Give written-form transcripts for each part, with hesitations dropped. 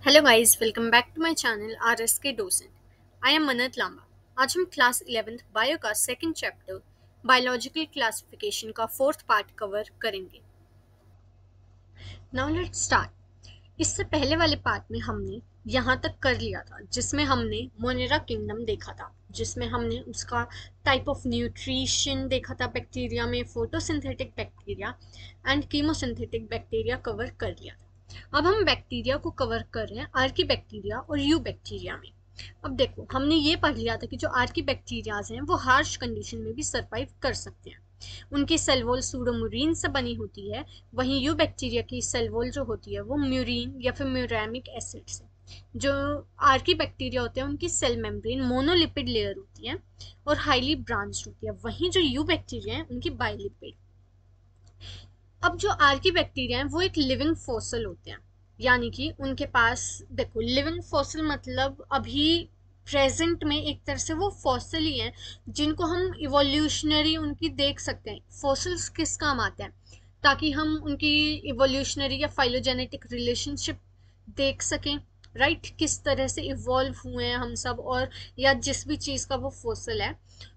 Hello guys, welcome back to my channel RSK डोसेंट। I am Manat Lamba. आज हम class 11th bio का second chapter biological classification का fourth part cover करेंगे। Now let's start. इससे पहले वाले पार्ट में हमने यहाँ तक कर लिया था, जिसमें हमने मोनेरा किंगडम देखा था, जिसमें हमने उसका टाइप ऑफ न्यूट्रिशन देखा था बैक्टीरिया में, photosynthetic bacteria and chemosynthetic bacteria cover कर लिया था। अब हम बैक्टीरिया को कवर कर रहे हैं आर्की बैक्टीरिया और यू बैक्टीरिया में। अब देखो, हमने ये पढ़ लिया था कि जो आर्की बैक्टीरियाज हैं वो हार्श कंडीशन में भी सरवाइव कर सकते हैं। उनकी सेल वॉल सूडोमुरीन से बनी होती है, वहीं यू बैक्टीरिया की सेल वॉल जो होती है वो म्यूरिन या फिर म्यूरामिक एसिड से। जो आर्की बैक्टीरिया होते हैं उनकी सेल मेम्ब्रेन मोनोलिपिड लेयर होती है और हाईली ब्रांच्ड होती है, वहीं जो यू बैक्टीरिया है उनकी बाइलिपिड। अब जो आर्की बैक्टीरिया हैं वो एक लिविंग फॉसिल होते हैं, यानी कि उनके पास, देखो लिविंग फॉसिल मतलब अभी प्रेजेंट में एक तरह से वो फॉसिल ही हैं जिनको हम इवोल्यूशनरी उनकी देख सकते हैं। फॉसिल्स किस काम आते हैं? ताकि हम उनकी इवोल्यूशनरी या फाइलोजेनेटिक रिलेशनशिप देख सकें, राइट? किस तरह से इवॉल्व हुए हैं हम सब, और या जिस भी चीज़ का वो फॉसिल है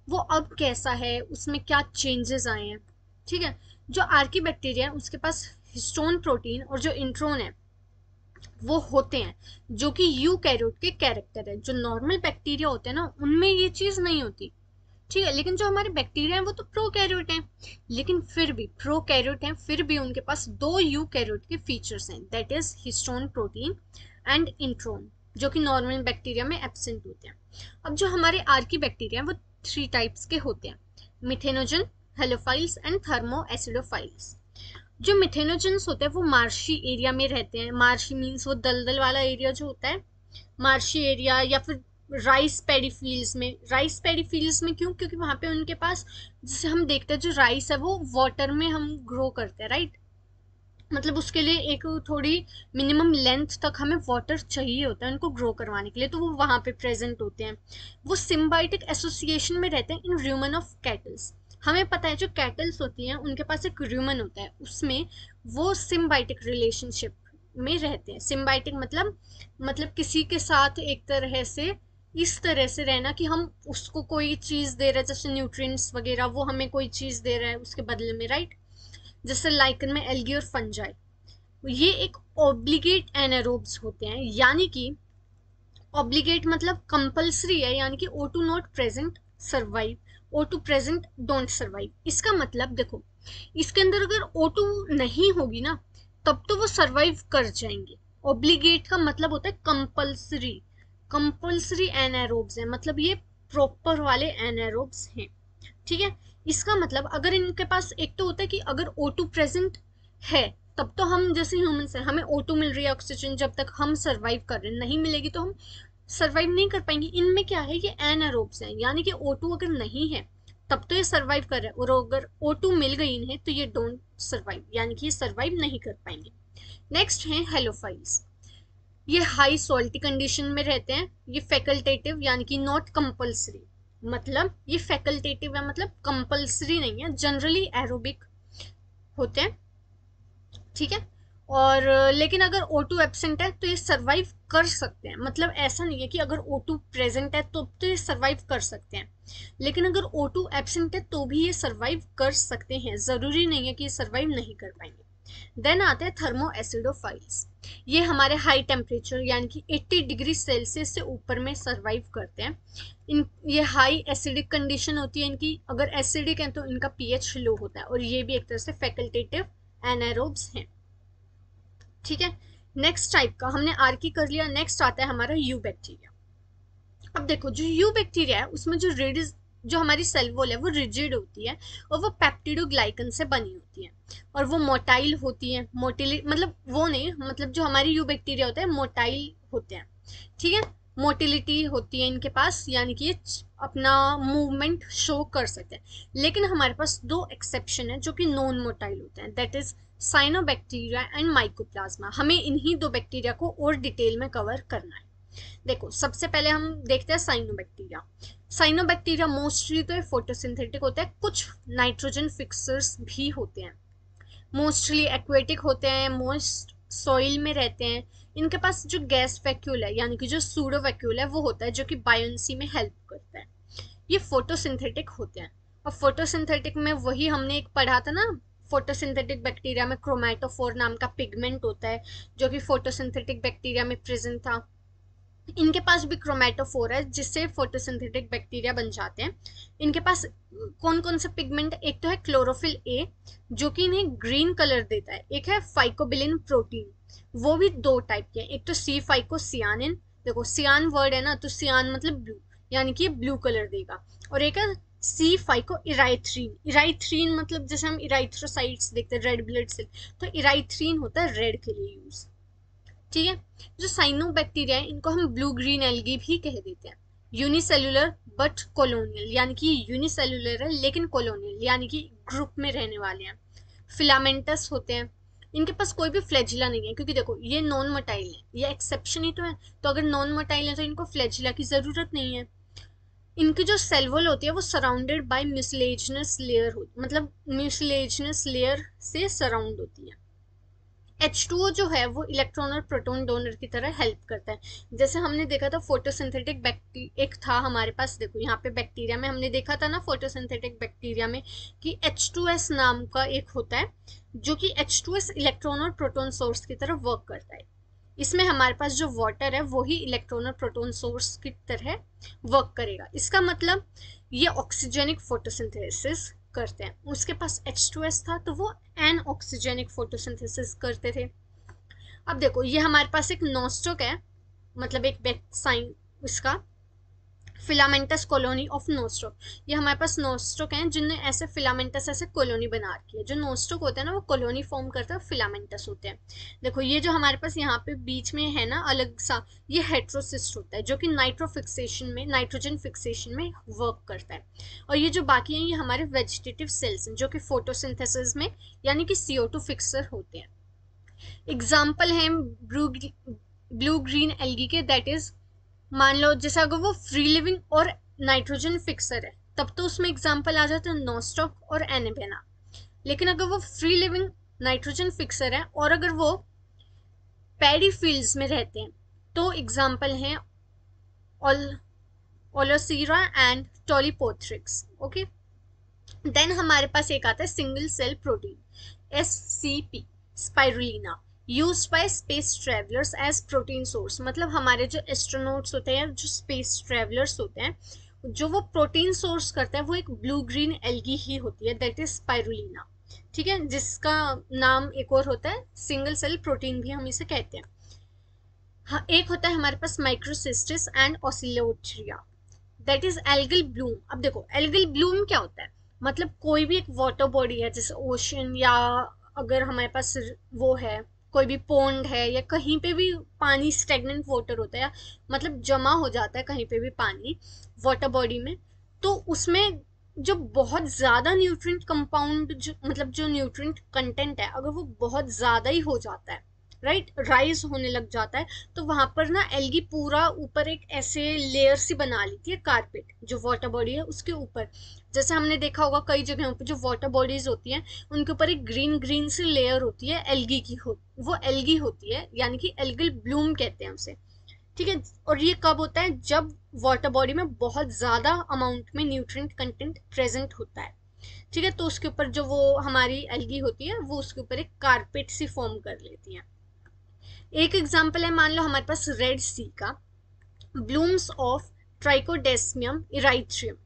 वो अब कैसा है, उसमें क्या चेंजेस आए हैं। ठीक है। जो आर्की बैक्टीरिया है उसके पास हिस्टोन प्रोटीन और जो इंट्रोन है वो होते हैं, जो कि यू कैरियोट के कैरेक्टर है। जो नॉर्मल बैक्टीरिया होते हैं ना उनमें ये चीज नहीं होती। ठीक है। लेकिन जो हमारे बैक्टीरिया हैं वो तो प्रो कैरियोट हैं, लेकिन फिर भी प्रो कैरियोट हैं, फिर भी उनके पास दो यू कैरियोट के फीचर्स हैं, that is histone protein and intron, जो कि नॉर्मल बैक्टीरिया में एब्सेंट होते हैं। अब जो हमारे आर्की बैक्टीरिया हैं वो थ्री टाइप्स के होते हैं: methanogen, halophiles and thermo acidophiles. जो मिथेनोजेंस होते हैं वो मार्शी एरिया में रहते हैं। मार्शी मीन्स वो दलदल वाला एरिया जो होता है, मार्शी एरिया, या फिर राइस पैडी फील्ड्स में। राइस पैडी फील्ड्स में क्यों? क्योंकि वहां पे उनके पास, जैसे हम देखते हैं जो राइस है वो वाटर में हम ग्रो करते हैं, राइट? मतलब उसके लिए एक थोड़ी मिनिमम लेंथ तक हमें वाटर चाहिए होता है उनको ग्रो करवाने के लिए, तो वो वहां पे प्रेजेंट होते हैं। वो सिम्बायोटिक एसोसिएशन में रहते हैं इन र्यूमन ऑफ कैटल्स। हमें पता है जो कैटल्स होती हैं उनके पास एक र्यूमन होता है, उसमें वो सिम्बायोटिक रिलेशनशिप में रहते हैं। सिम्बायोटिक मतलब किसी के साथ एक तरह से, इस तरह से रहना कि हम उसको कोई चीज दे रहे हैं, जैसे न्यूट्रिएंट्स वगैरह, वो हमें कोई चीज दे रहा है उसके बदले में, राइट? जैसे लाइकन में एल्गी और फंजाई। ये एक ऑब्लिगेट एनारोब्स होते हैं, यानी कि ऑब्लिगेट मतलब कंपल्सरी है, यानी कि O2 not present survive, O2 present don't survive. इसका मतलब देखो, इसके अंदर अगर O2 नहीं होगी ना तब तो वो सर्वाइव कर जाएंगे। ऑब्लिगेट का मतलब होता है कंपल्सरी। कंपल्सरी एनारोब्स है, मतलब ये प्रॉपर वाले एनारोब्स हैं। ठीक है। इसका मतलब अगर इनके पास, एक तो होता है कि अगर O2 प्रेजेंट है तब तो हम जैसे ह्यूमंस हैं, हमें O2 मिल रही है ऑक्सीजन, जब तक हम सरवाइव कर रहे हैं। नहीं मिलेगी तो हम सरवाइव नहीं कर पाएंगे। इनमें क्या है, ये एनारोब्स हैं, यानी कि O2 अगर नहीं है तब तो ये सरवाइव कर रहे हैं, और अगर O2 मिल गई इन्हें तो ये डोंट सरवाइव, यानी कि ये सरवाइव नहीं कर पाएंगे। नेक्स्ट है हेलोफाइल्स। ये हाई सॉल्टी कंडीशन में रहते हैं। ये फैकल्टेटिव यानी कि नॉट कंपल्सरी, मतलब ये फैकल्टेटिव है, मतलब कंपल्सरी नहीं है, जनरली एरोबिक होते हैं। ठीक है। और लेकिन अगर O2 एब्सेंट है तो ये सरवाइव कर सकते हैं, मतलब ऐसा नहीं है कि अगर O2 प्रेजेंट है तो ये सरवाइव कर सकते हैं, लेकिन अगर O2 एब्सेंट है तो भी ये सरवाइव कर सकते हैं, जरूरी नहीं है कि ये सरवाइव नहीं कर पाएंगे। देन आते हैं थर्मो एसिडोफाइल्स। ये हमारे हाई टेम्परेचर यानी कि 80 डिग्री सेल्सियस से ऊपर में सरवाइव करते हैं। इन ये हाई एसिडिक कंडीशन होती है इनकी, अगर एसिडिक है तो इनका पीएच लो होता है, और ये भी एक तरह से फैकल्टेटिव एनारोब्स हैं। ठीक है। नेक्स्ट टाइप का हमने आर्की कर लिया, नेक्स्ट आता है हमारा यू बैक्टीरिया। अब देखो, जो यू बैक्टीरिया है उसमें जो रिडिज, जो हमारी सेल वॉल है वो रिजिड होती है, और वो पेप्टिडोग्लाइकन से बनी होती है, और वो मोटाइल होती है। मोटिल मतलब वो नहीं, मतलब जो हमारी यू बैक्टीरिया होता है मोटाइल होते हैं। ठीक है। मोटिलिटी होती है इनके पास, यानी कि ये अपना मूवमेंट शो कर सकते हैं। लेकिन हमारे पास दो एक्सेप्शन है जो कि नॉन मोटाइल होते हैं, that is cyanobacteria and mycoplasma. हमें इन्हीं दो बैक्टीरिया को और डिटेल में कवर करना है। देखो, सबसे पहले हम देखते हैं साइनोबैक्टीरिया। साइनोबैक्टीरिया मोस्टली तो फोटोसिंथेटिक होते हैं, कुछ नाइट्रोजन फिक्सर्स भी होते हैं। मोस्टली एक्वेटिक होते हैं, मोस्ट सॉइल में रहते हैं। इनके पास जो गैस वैक्यूल है यानी कि जो सूडो वैक्यूल है वो होता है, जो कि बायोन्सी में हेल्प करता है। ये फोटोसिंथेटिक होते हैं। और फोटोसिंथेटिक में वही हमने एक पढ़ा था ना, फोटोसिंथेटिक बैक्टीरिया में क्रोमैटोफोर नाम का पिगमेंट होता है, जो कि फोटोसिंथेटिक बैक्टीरिया में प्रेजेंट था। इनके पास भी क्रोमैटोफोर है जिससे फोटोसिंथेटिक बैक्टीरिया बन जाते हैं। इनके पास कौन कौन से पिगमेंट, एक तो है क्लोरोफिल ए जो कि इन्हें ग्रीन कलर देता है, एक है फाइकोबिलिन प्रोटीन, वो भी दो टाइप के हैं, एक तो सी फाइकोसियानिन, देखो सियान वर्ड है ना, तो सियान मतलब ब्लू, यानी कि ये ब्लू कलर देगा। और एक है सी फाइको इराइथ्रीन, इराइथ्रीन मतलब जैसे हम इराइथ्रोसाइट्स देखते हैं रेड ब्लड सेल, तो इराइथ्रीन होता है रेड के लिए यूज। ठीक है। जो साइनोबैक्टीरिया है इनको हम ब्लू ग्रीन एल्गी भी कह देते हैं। यूनिसेलुलर बट कॉलोनियल, यानी कि यूनिसेलुलर है लेकिन कॉलोनियल, यानी कि ग्रुप में रहने वाले हैं। फिलामेंटस होते हैं। इनके पास कोई भी फ्लैजिला नहीं है, क्योंकि देखो ये नॉन मोटाइल है, ये एक्सेप्शन ही तो है। तो अगर नॉन मोटाइल है तो इनको फ्लैजिला की जरूरत नहीं है। इनकी जो सेल वॉल होती है वो सराउंडेड बाय म्यूसिलेजिनस लेयर हो, मतलब म्यूसिलेजिनस लेयर से सराउंड होती है। H2O जो है वो इलेक्ट्रॉन और प्रोटॉन डोनर की तरह हेल्प करता है। जैसे हमने देखा था फोटोसिंथेटिक बैक्टीरिया एक था हमारे पास, देखो यहाँ पे बैक्टीरिया में हमने देखा था ना, फोटोसिंथेटिक बैक्टीरिया में कि H2S नाम का एक होता है, जो कि H2S इलेक्ट्रॉन और प्रोटॉन सोर्स की तरह वर्क करता है। इसमें हमारे पास जो वाटर है वही इलेक्ट्रॉन और प्रोटॉन सोर्स की तरह वर्क करेगा। इसका मतलब ये ऑक्सीजेनिक फोटोसिंथेसिस करते हैं। उसके पास H2S था तो वो एन ऑक्सीजेनिक फोटोसिंथेसिस करते थे। अब देखो ये हमारे पास एक नोस्टोक है, मतलब एक बैक साइन इसका फिलामेंटस कॉलोनी ऑफ नोस्टोक। ये हमारे पास नोस्टोक हैं जिनने ऐसे फिलामेंटस ऐसे कॉलोनी बना रखी है। जो नोस्टोक होते हैं ना वो कॉलोनी फॉर्म करते हैं, फिलामेंटस होते हैं। देखो ये जो हमारे पास यहाँ पे बीच में है ना अलग सा, ये हेट्रोसिस्ट होता है जो कि नाइट्रोफिक्सेशन में, नाइट्रोजन फिक्सेशन में वर्क करता है। और ये जो बाकी हैं ये हमारे वेजिटेटिव सेल्स हैं जो कि फोटोसिंथेसिस में यानी कि CO2 फिक्सर होते हैं। एग्जाम्पल है ब्लू ग्रीन एल्गी के, दैट इज मान लो जैसे अगर वो फ्री लिविंग और नाइट्रोजन फिक्सर है तब तो उसमें एग्जाम्पल आ जाता है नोस्टॉक और एनेबेना। लेकिन अगर वो फ्री लिविंग नाइट्रोजन फिक्सर है और अगर वो पैडी फील्ड्स में रहते हैं तो एग्जाम्पल हैं ओलोसीरा एंड टोलीपोथ्रिक्स। ओके, देन हमारे पास एक आता है single cell protein, SCP, spirulina, used by space travellers as protein source. मतलब हमारे जो एस्ट्रोनॉट्स होते हैं, जो स्पेस ट्रेवलर्स होते हैं, जो वो प्रोटीन सोर्स करता है वो एक ब्लू ग्रीन एल्गी ही होती है, दैट इज स्पाइरुलिना। ठीक है, जिसका नाम एक और होता है सिंगल सेल प्रोटीन भी हम इसे कहते हैं। हाँ, एक होता है हमारे पास microcystis and oscillatoria, that is algal bloom. अब देखो एल्गल ब्लूम क्या होता है, मतलब कोई भी एक वाटर बॉडी है जैसे ओशन, या अगर हमारे पास वो है कोई भी पोंड है या कहीं पे भी पानी स्टेगनेंट वाटर होता है, या मतलब जमा हो जाता है कहीं पे भी पानी वाटर बॉडी में, तो उसमें जो बहुत ज़्यादा न्यूट्रिएंट कंपाउंड जो मतलब जो न्यूट्रिएंट कंटेंट है अगर वो बहुत ज़्यादा ही हो जाता है, राइट, राइज होने लग जाता है, तो वहां पर ना एल्गी पूरा ऊपर एक ऐसे लेयर सी बना लेती है, कारपेट जो वाटर बॉडी है उसके ऊपर। जैसे हमने देखा होगा कई जगहों पे जो वाटर बॉडीज होती हैं उनके ऊपर एक ग्रीन ग्रीन सी लेयर होती है एल्गी की, वो एल्गी होती है, यानी कि एल्गल ब्लूम कहते हैं उसे। ठीक है, और ये कब होता है, जब वाटर बॉडी में बहुत ज्यादा अमाउंट में न्यूट्रिएंट कंटेंट प्रेजेंट होता है। ठीक है, तो उसके ऊपर जो वो हमारी एल्गी होती है वो उसके ऊपर एक कारपेट सी फॉर्म कर लेती है। एक एग्जांपल है, मान लो हमारे पास रेड सी का ब्लूम्स ऑफ ट्राइकोडेस्मियम इराइथ्रियम।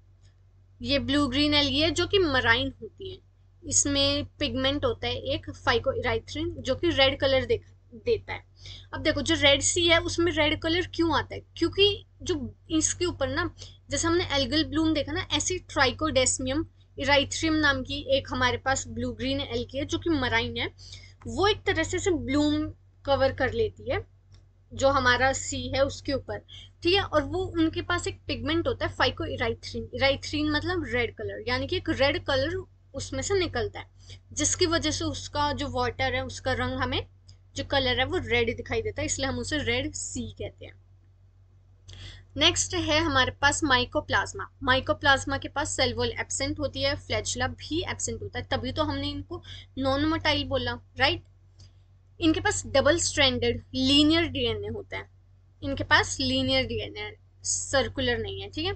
ये ब्लू ग्रीन एल्गी है जो कि मराइन होती है। इसमें पिगमेंट होता है एक फाइको इराइथ्रिन जो कि रेड कलर देता है। अब देखो जो रेड सी है उसमें रेड कलर क्यों आता है, क्योंकि जो इसके ऊपर ना, जैसे हमने एल्गल ब्लूम देखा ना, ऐसी ट्राइकोडेस्मियम इराइथ्रियम नाम की एक हमारे पास ब्लू ग्रीन एल्गी है जो कि मराइन है। वो एक तरह से ब्लूम कवर कर लेती है जो हमारा सी है उसके ऊपर। ठीक है, और वो उनके पास एक पिगमेंट होता है फाइको इराइथ्रीन, इराइथ्रीन मतलब रेड कलर, यानी कि एक रेड कलर उसमें से निकलता है, जिसकी वजह से उसका जो वाटर है उसका रंग हमें जो कलर है वो रेड दिखाई देता है, इसलिए हम उसे रेड सी कहते हैं। नेक्स्ट है हमारे पास माइकोप्लाज्मा। माइकोप्लाज्मा के पास सेल वॉल एब्सेंट होती है, फ्लैचुला भी एब्सेंट होता है, तभी तो हमने इनको नॉन मोटाइल बोला, राइट। इनके पास डबल स्ट्रैंडेड लीनियर डीएनए होता है, इनके पास लीनियर डीएनए, सर्कुलर नहीं है, ठीक है।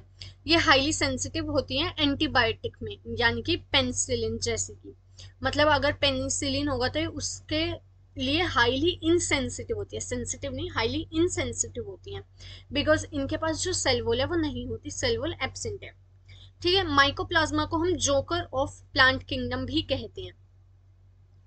ये हाईली सेंसिटिव होती हैं एंटीबायोटिक में, यानी कि पेनिसिलिन जैसे की, मतलब अगर पेनिसिलिन होगा तो ये उसके लिए हाईली इनसेंसिटिव होती है, सेंसिटिव नहीं, हाईली इनसेंसिटिव होती हैं, बिकॉज इनके पास जो सेल वॉल है वो नहीं होती, सेल वॉल एब्सेंट है, ठीक है। माइकोप्लाज्मा को हम जोकर ऑफ प्लांट किंगडम भी कहते हैं,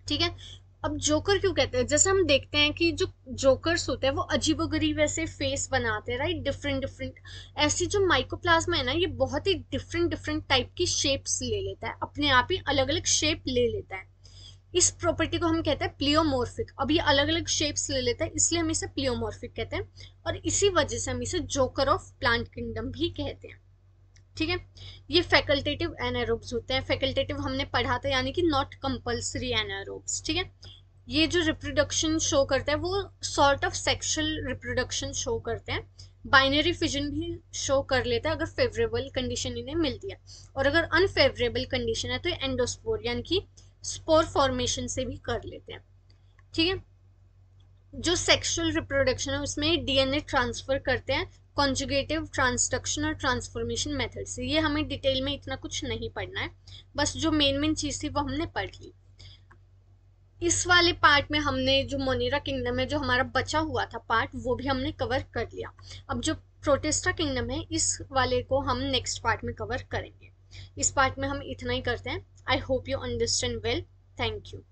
ठीक है। अब जोकर क्यों कहते हैं, जैसे हम देखते हैं कि जो जोकर्स होते हैं वो अजीबोगरीब वैसे फेस बनाते हैं, राइट, डिफरेंट डिफरेंट। ऐसी जो माइकोप्लाज्मा है ना, ये बहुत ही डिफरेंट डिफरेंट टाइप की शेप्स ले लेता है, अपने आप ही अलग अलग शेप ले लेता है। इस प्रॉपर्टी को हम कहते हैं प्लियोमॉर्फिक। अब ये अलग अलग शेप्स ले लेता है, इसलिए हम इसे प्लियोमॉर्फिक कहते हैं, और इसी वजह से हम इसे जोकर ऑफ प्लांट किंगडम भी कहते हैं, ठीक है। ये फैकल्टेटिव एनारोब्स होते हैं, फैकल्टेटिव हमने पढ़ा था, यानी कि नॉट कंपल्सरी एनारोब्स, ठीक है। ये जो रिप्रोडक्शन शो करते हैं वो sort of sexual reproduction show करते हैं, बाइनरी फिजन भी शो कर लेता है अगर फेवरेबल कंडीशन इन्हें मिलती है, और अगर अनफेवरेबल कंडीशन है तो एंडोस्पोर यानी कि स्पोर फॉर्मेशन से भी कर लेते हैं, ठीक है। जो सेक्सुअल रिप्रोडक्शन है उसमें डीएनए ट्रांसफर करते हैं कॉन्जुगेटिव ट्रांसडक्शन और ट्रांसफॉर्मेशन मेथड से। ये हमें डिटेल में इतना कुछ नहीं पढ़ना है, बस जो मेन मेन चीज़ थी वो हमने पढ़ ली। इस वाले पार्ट में हमने जो मोनेरा किंगडम है, जो हमारा बचा हुआ था पार्ट, वो भी हमने कवर कर लिया। अब जो प्रोटेस्टा किंगडम है, इस वाले को हम नेक्स्ट पार्ट में कवर करेंगे। इस पार्ट में हम इतना ही करते हैं। I hope you understand well. Thank you.